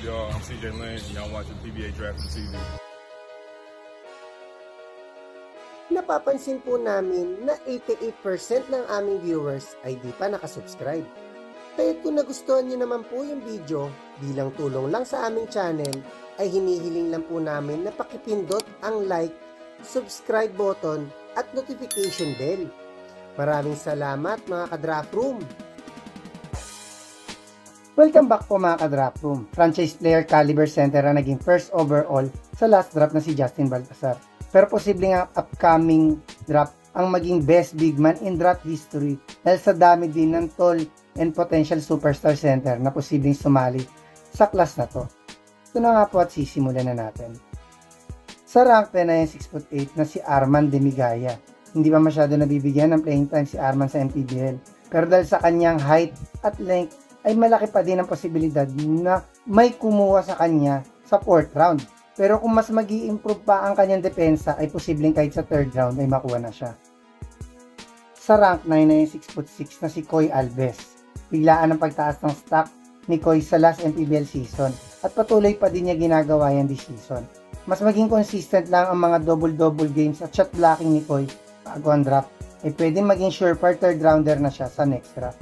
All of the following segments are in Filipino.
y'all? I'm CJ Lane, and y'all watching PBA Drafting TV. Napapansin po namin na 88% ng aming viewers ay di pa nakasubscribe. Kaya kung nagustuhan niyo naman po yung video, bilang tulong lang sa aming channel, ay hinihiling lang po namin na pakipindot ang like, subscribe button at notification bell. Maraming salamat mga ka-Draft Room! Welcome back po mga ka-Draft Room. Franchise player caliber center na naging first overall sa last draft na si Justin Baltasar. Pero posibleng ang upcoming draft ang maging best big man in draft history dahil sa dami din ng tall and potential superstar center na posibleng sumali sa class na to. Ito na nga po at sisimulan na natin. Sa rank 10 na yung 6'8" na si Arman Demigaya. Hindi pa masyado nabibigyan ng playing time si Arman sa MPBL. Pero dahil sa kanyang height at length ay malaki pa din ang posibilidad na may kumuha sa kanya sa 4th round. Pero kung mas mag-i-improve pa ang kanyang depensa ay posibleng kahit sa 3rd round ay makuha na siya. Sa rank 9 na yung 6'6" na si Coy Alves. Biglaan ang pagtaas ng stock ni Coy sa last MPBL season at patuloy pa din niya ginagawa yan this season. Mas maging consistent lang ang mga double-double games at shot blocking ni Coy bago ang draft ay pwedeng maging surefire 3rd rounder na siya sa next draft.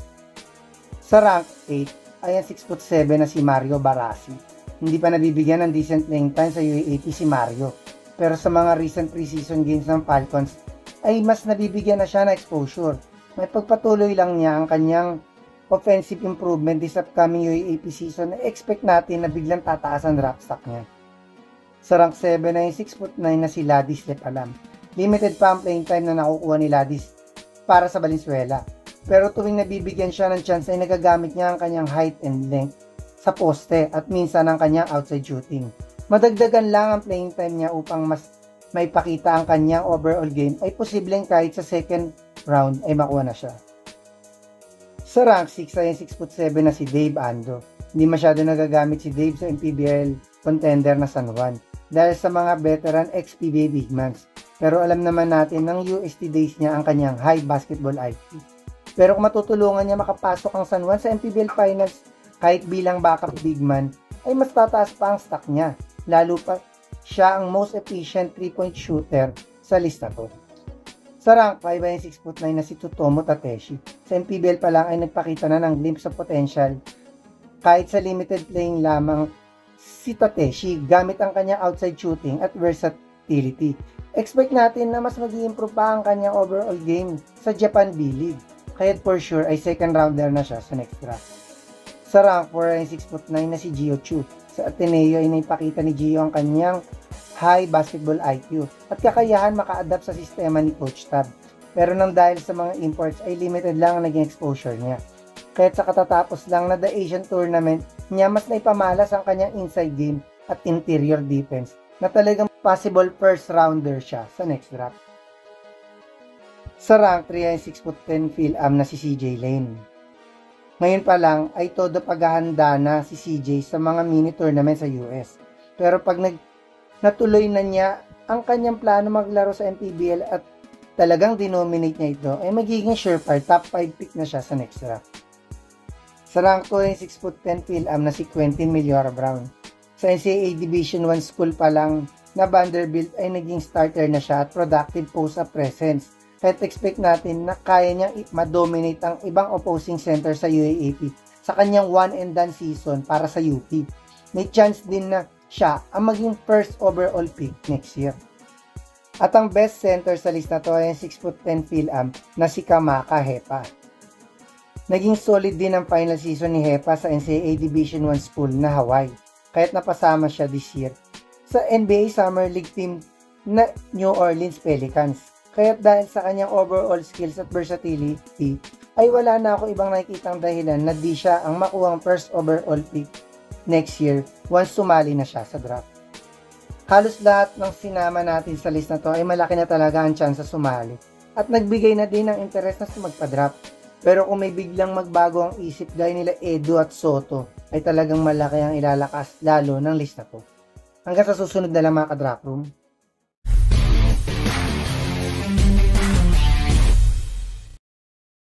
Sa rank 8 ay ang 6'7" na si Mario Barasi. Hindi pa nabibigyan ng decent playing time sa UAAP si Mario. Pero sa mga recent preseason games ng Falcons ay mas nabibigyan na siya ng exposure. May pagpatuloy lang niya ang kanyang offensive improvement this upcoming UAAP season na expect natin na biglang tataas ang draft stock niya. Sa rank 7 ay 6'9" na si Ladis Lepalam. Limited pa ang playing time na nakukuha ni Ladis para sa Valenzuela. Pero tuwing nabibigyan siya ng chance ay nagagamit niya ang kanyang height and length sa poste at minsan ang kanyang outside shooting. Madagdagan lang ang playing time niya upang mas may pakita ang kanyang overall game ay posibleng kahit sa 2nd round ay makuha na siya. Sa rank 6 ay 6'7" na si Dave Ando. Hindi masyado nagagamit si Dave sa MPBL contender na San Juan dahil sa mga veteran ex-PBA big mans. Pero alam naman natin ng UST days niya ang kanyang high basketball IQ. Pero kung matutulungan niya makapasok ang San Juan sa MPBL Finals kahit bilang backup big man, ay mas tataas pa ang stock niya. Lalo pa siya ang most efficient 3-point shooter sa lista to. Sa rank 5 ay 6'9" na si Tsutomu Takeshi. Sa MPBL pa lang ay nagpakita na ng glimpse of potential. Kahit sa limited playing lamang si Takeshi gamit ang kanyang outside shooting at versatility. Expect natin na mas mag-i-improve pa ang kanyang overall game sa Japan B-League. Kaya for sure ay 2nd rounder na siya sa next draft. Sa rank 4 ay 6'9" na si Gio Chu. Sa Ateneo ay naipakita ni Gio ang kanyang high basketball IQ at kakayahan maka-adapt sa sistema ni Coach Tab. Pero nang dahil sa mga imports ay limited lang ang naging exposure niya. Kahit sa katatapos lang na The Asian Tournament niya mas naipamalas ang kanyang inside game at interior defense na talagang possible 1st rounder siya sa next draft. Sa rank 3 ay 6'10" Phil-Am na si CJ Lane. Ngayon pa lang ay todo paghahanda na si CJ sa mga mini tournament sa US. Pero pag natuloy na niya ang kanyang plano maglaro sa MPBL at talagang dinominate niya ito, ay magiging surefire top 5 pick na siya sa next draft. Sa rank 2 ay 6'10" Phil-Am na si Quentin Meliora Brown. Sa NCAA Division 1 school pa lang na Vanderbilt ay naging starter na siya at productive post-up presence. Kahit expect natin na kaya niyang ma-dominate ang ibang opposing center sa UAAP sa kanyang one and done season para sa UP. May chance din na siya ang maging first overall pick next year. At ang best center sa list na to ay 6'10" Phil-Am na si Kamaka Hepa. Naging solid din ang final season ni Hepa sa NCAA Division 1 school na Hawaii kahit napasama siya this year sa NBA Summer League team na New Orleans Pelicans. Kaya dahil sa kanyang overall skills at versatility, ay wala na ako ibang nakikitang dahilan na di siya ang makuhang first overall pick next year once sumali na siya sa draft. Halos lahat ng sinama natin sa list na to ay malaki na talaga ang chance sa sumali at nagbigay na din ng interest na magpa-draft. Pero kung may biglang magbago ang isip gaya nila Edu at Soto, ay talagang malaki ang ilalakas lalo ng list na to. Hanggang sa susunod na lang mga ka-Draft Room.